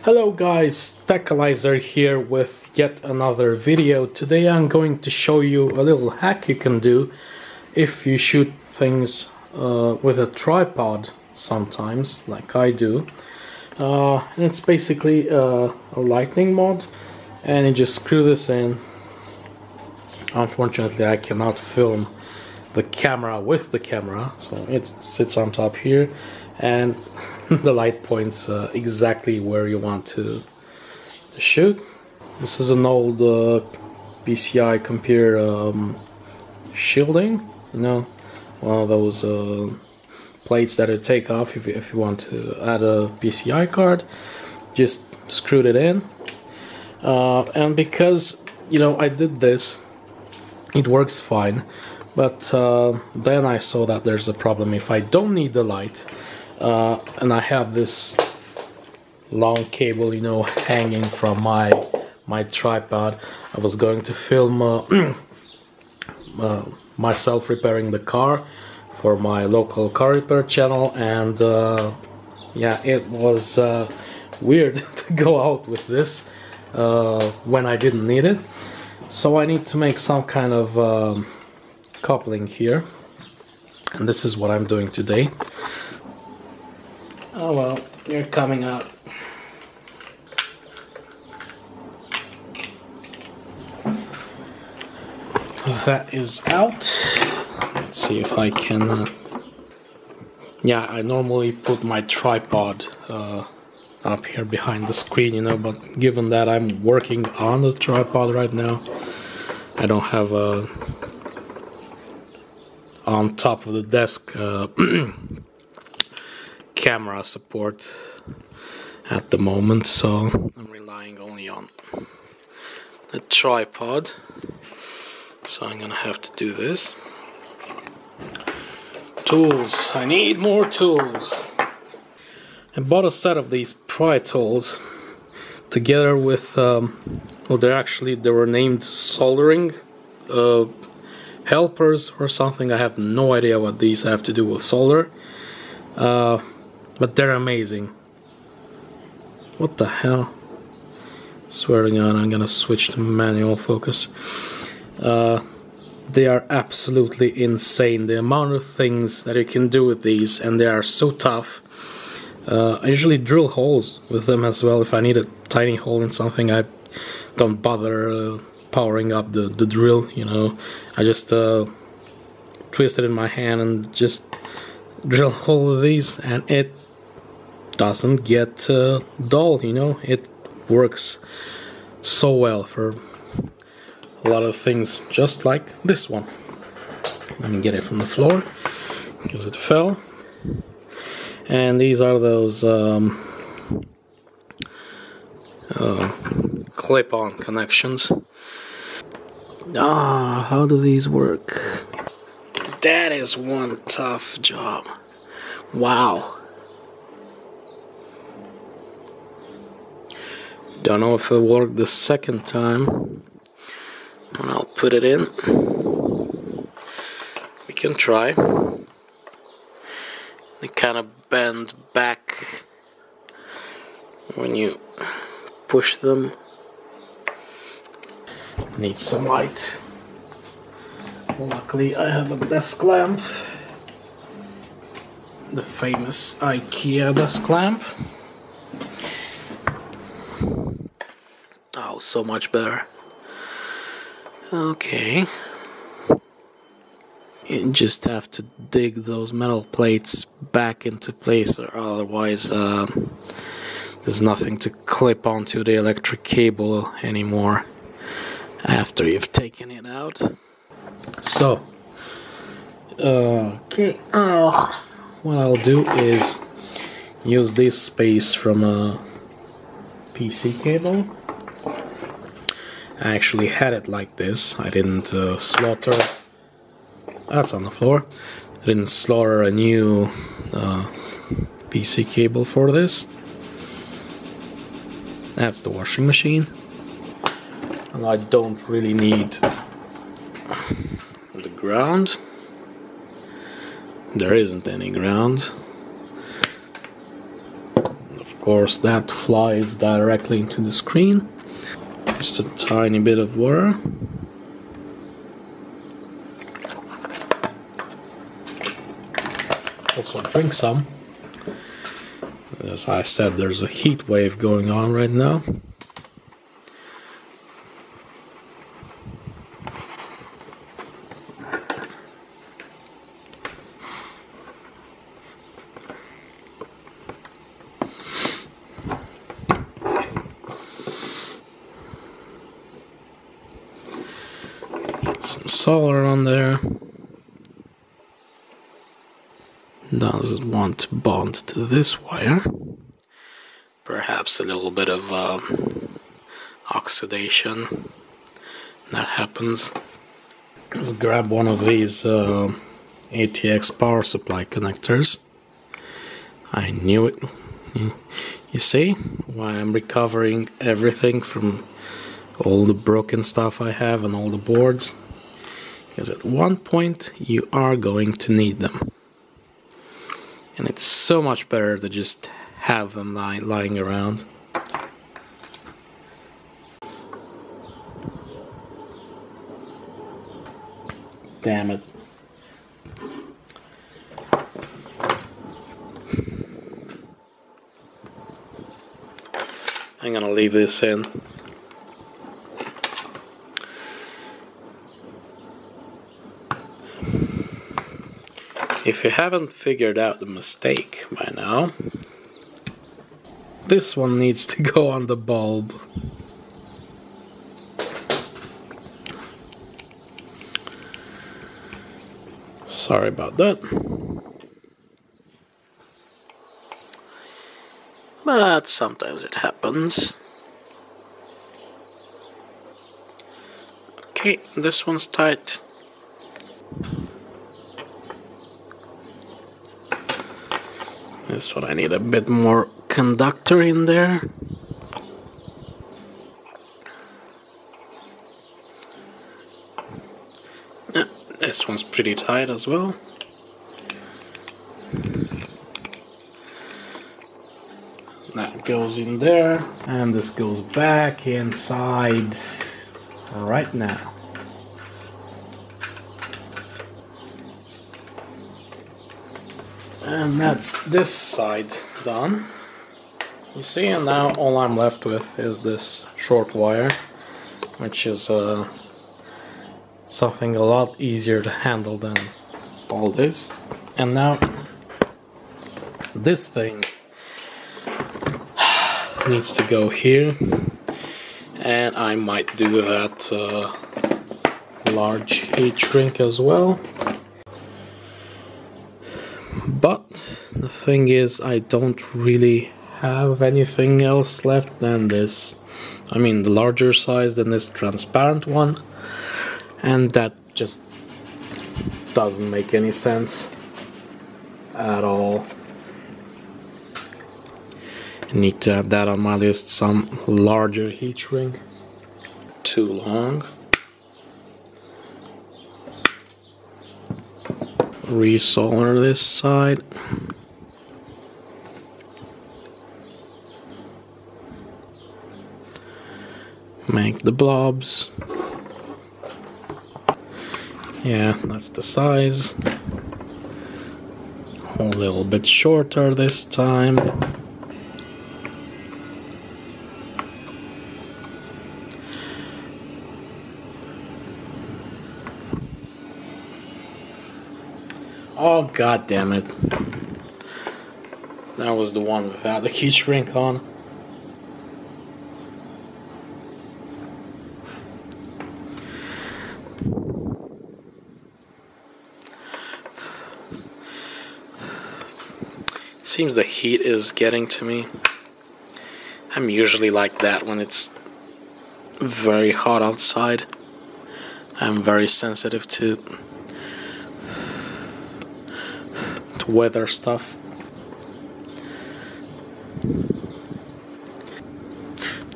Hello guys, Techalizer here with yet another video. Today I'm going to show you a little hack you can do if you shoot things with a tripod sometimes, like I do. And it's basically a lightning mod, and you just screw this in. Unfortunately I cannot film the camera with the camera, so it sits on top here and the light points exactly where you want to shoot. This is an old PCI computer shielding, you know, one of those plates that you take off if you want to add a PCI card. Just screwed it in, and because, you know, I did this, it works fine. But then I saw that there's a problem if I don't need the light, and I have this long cable, you know, hanging from my tripod. I was going to film myself repairing the car for my local car repair channel, and yeah, it was weird to go out with this when I didn't need it. So I need to make some kind of coupling here, and this is what I'm doing today. Oh well, you're coming out. That is out. Let's see if I can yeah, I normally put my tripod up here behind the screen, you know, but given that I'm working on the tripod right now, I don't have a on top of the desk camera support at the moment, so I'm relying only on the tripod. So I'm gonna have to do this. Tools, I need more tools. I bought a set of these pry tools together with well, they were named soldering helpers or something. I have no idea what these have to do with solder, but they're amazing. What the hell? Swear to God, I'm gonna switch to manual focus. They are absolutely insane, the amount of things that you can do with these, and they are so tough. I usually drill holes with them as well. If I need a tiny hole in something, I don't bother powering up the drill, you know. I just twist it in my hand and just drill a hole with these, and it doesn't get dull, you know. It works so well for a lot of things, just like this one. Let me get it from the floor because it fell. And these are those clip-on connections. How do these work? That is one tough job. Wow. Don't know if it'll work the second time. And I'll put it in. We can try. They kind of bend back when you push them. Need some light. Luckily I have a desk lamp. The famous IKEA desk lamp. Oh, so much better. Okay. You just have to dig those metal plates back into place, or otherwise there's nothing to clip onto the electric cable anymore after you've taken it out. So okay, what I'll do is use this space from a PC cable. I actually had it like this. I didn't slaughter. That's on the floor. I didn't slaughter a new PC cable for this. That's the washing machine. And I don't really need the ground. There isn't any ground. Of course that flies directly into the screen. Just a tiny bit of water. Also drink some. As I said, there's a heat wave going on right now. Get some solder on there. Does want to bond to this wire. Perhaps a little bit of oxidation that happens. Let's grab one of these ATX power supply connectors. I knew it. You see why I'm recovering everything from all the broken stuff I have and all the boards? Because at one point you are going to need them. And it's so much better to just have them lying around. Damn it. I'm gonna leave this in. If you haven't figured out the mistake by now, this one needs to go on the bulb. Sorry about that. But sometimes it happens. Okay, this one's tight. This one I need a bit more conductor in there. Yeah, this one's pretty tight as well. That goes in there, and this goes back inside right now. And that's this side done. You see, and now all I'm left with is this short wire, which is something a lot easier to handle than all this. And now this thing needs to go here, and I might do that large heat shrink as well. But the thing is, I don't really have anything else left than this. I mean, the larger size than this transparent one, and that just doesn't make any sense at all. I need to add that on my list, some larger heat shrink. Too long. Resolder this side. Make the blobs. Yeah, that's the size. A little bit shorter this time. Oh, god damn it. That was the one without the heat shrink on. Seems the heat is getting to me. I'm usually like that when it's very hot outside. I'm very sensitive to weather stuff.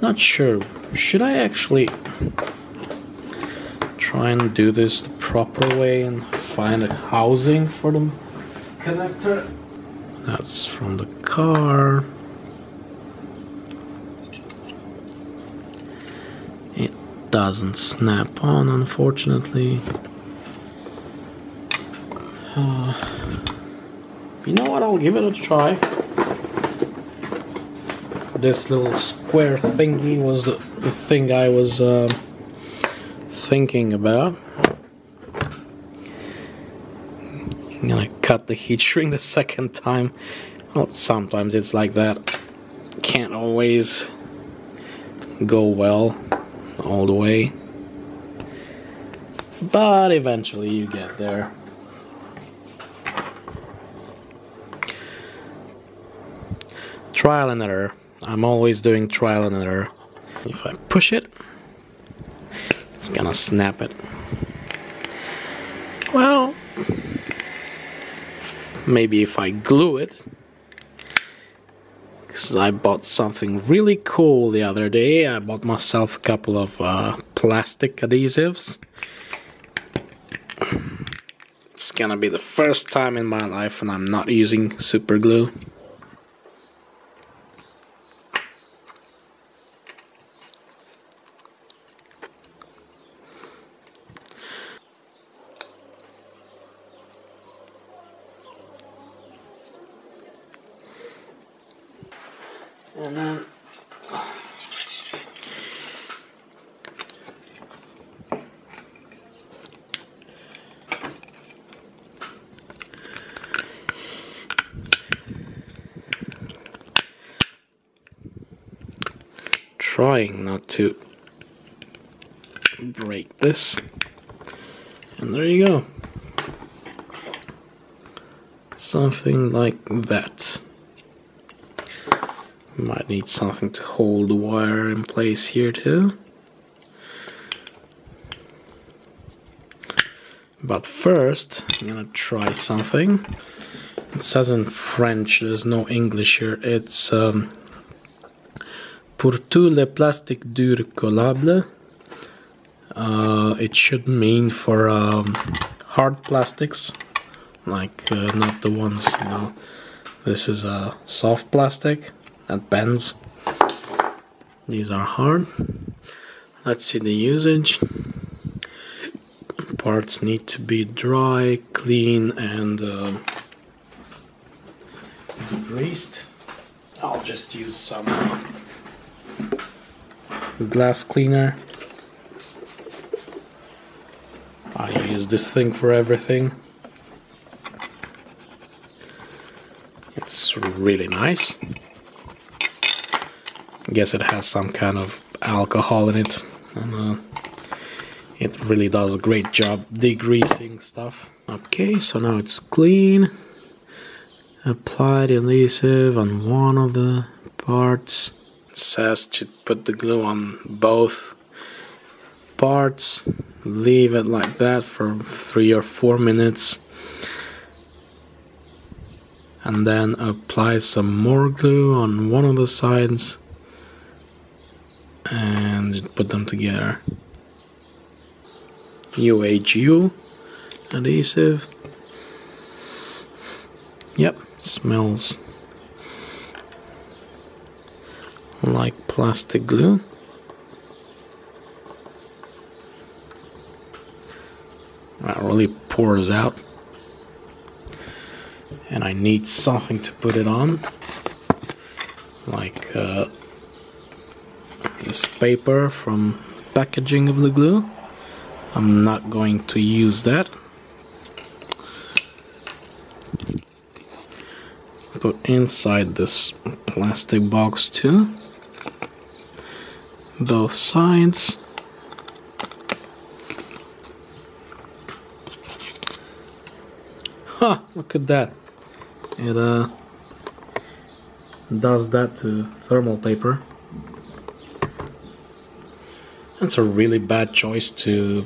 Not sure. Should I actually try and do this the proper way and find a housing for the connector? That's from the car. It doesn't snap on, unfortunately. You know what, I'll give it a try. This little square thingy was the thing I was thinking about. I'm gonna cut the heat shrink the second time. Well, sometimes it's like that. Can't always go well all the way, but eventually you get there. Trial and error. I'm always doing trial and error. If I push it, it's gonna snap it. Well, maybe if I glue it, because I bought something really cool the other day. I bought myself a couple of plastic adhesives. It's gonna be the first time in my life when I'm not using super glue. And then trying not to break this, and there you go, something like that. Might need something to hold the wire in place here too. But first, I'm gonna try something. It says in French, there's no English here. It's pour tous les plastiques durs collables. It should mean for hard plastics, like not the ones, you know. This is a soft plastic that bends. These are hard. Let's see the usage. Parts need to be dry, clean, and degreased. I'll just use some glass cleaner. I use this thing for everything. It's really nice. I guess it has some kind of alcohol in it, and it really does a great job degreasing stuff. Okay, so now it's clean. Apply the adhesive on one of the parts. It says to put the glue on both parts. Leave it like that for 3 or 4 minutes. And then apply some more glue on one of the sides. And put them together. UHU adhesive. Yep, smells like plastic glue. That really pours out. And I need something to put it on, like this paper from the packaging of the glue. I'm not going to use that. Put inside this plastic box too, both sides. Huh, look at that. It does that to thermal paper. That's a really bad choice to...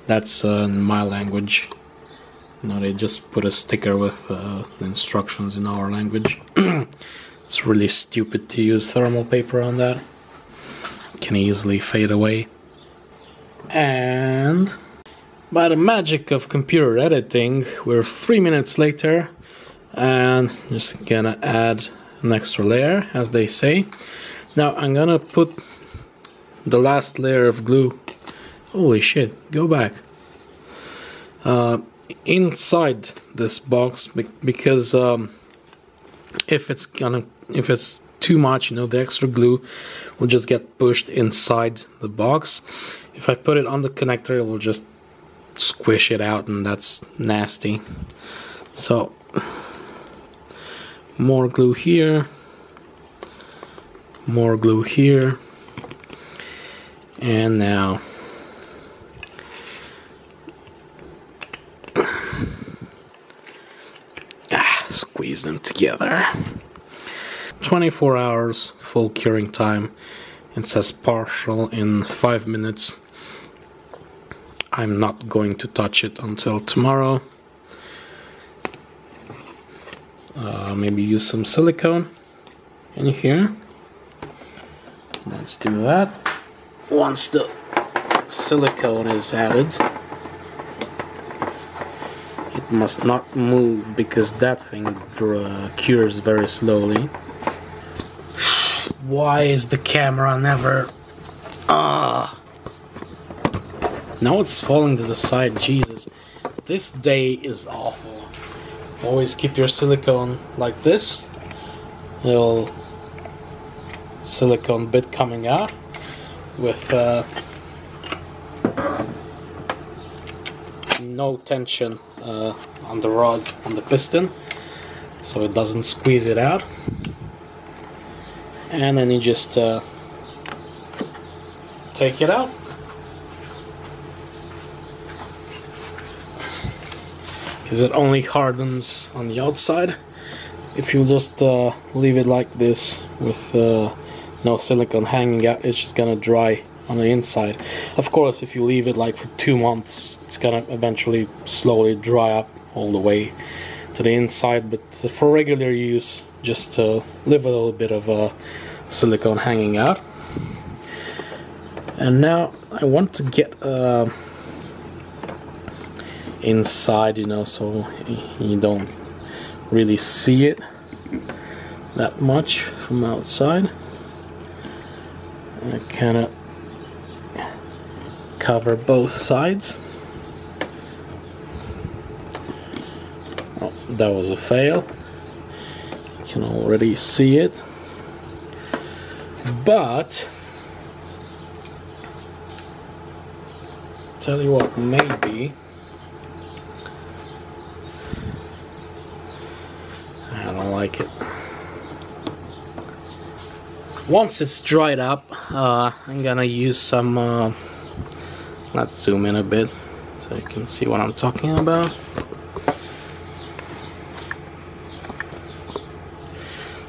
That's in my language. No, they just put a sticker with the instructions in our language. It's really stupid to use thermal paper on that. It can easily fade away. And by the magic of computer editing, we're 3 minutes later, and just gonna add an extra layer, as they say. Now I'm gonna put the last layer of glue. Holy shit, go back. Inside this box, because if it's too much, you know, the extra glue will just get pushed inside the box. If I put it on the connector, it will just squish it out, and that's nasty. So more glue here, more glue here, and now squeeze them together. 24 hours full curing time. It says partial in 5 minutes. I'm not going to touch it until tomorrow. Maybe use some silicone in here. Let's do that. Once the silicone is added, it must not move because that thing cures very slowly. Why is the camera never... Now it's falling to the side, Jesus. This day is awful. Always keep your silicone like this. Little silicone bit coming out with no tension on the rod, on the piston, so it doesn't squeeze it out. And then you just take it out. Because it only hardens on the outside. If you just leave it like this with no silicone hanging out, it's just gonna dry on the inside. Of course, if you leave it like for 2 months, it's gonna eventually slowly dry up all the way to the inside. But for regular use, just leave a little bit of silicone hanging out. And now I want to get inside, you know, so you don't really see it that much from outside. I kind of cover both sides. Oh, that was a fail. You can already see it. But tell you what, maybe I don't like it. Once it's dried up, I'm gonna use some let's zoom in a bit so you can see what I'm talking about.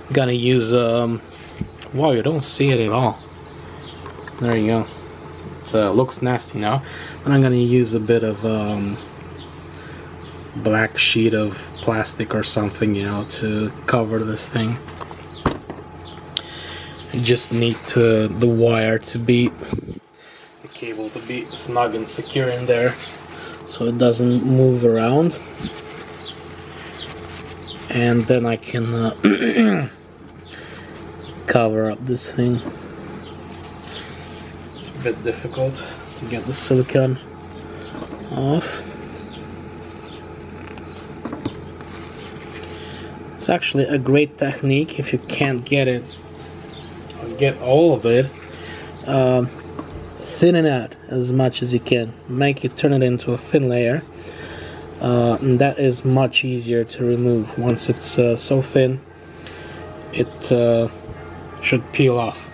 I'm gonna use wow, you don't see it at all. There you go. It looks nasty now, but I'm gonna use a bit of black sheet of plastic or something, you know, to cover this thing. I just need the wire to be, the cable to be snug and secure in there so it doesn't move around, and then I can cover up this thing. It's a bit difficult to get the silicone off. It's actually a great technique if you can't get it, or get all of it. Thin it out as much as you can. Turn it into a thin layer, and that is much easier to remove. Once it's so thin, it should peel off.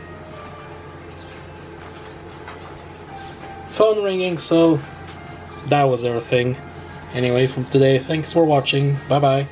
Phone ringing, so that was everything. Anyway, from today, thanks for watching. Bye bye.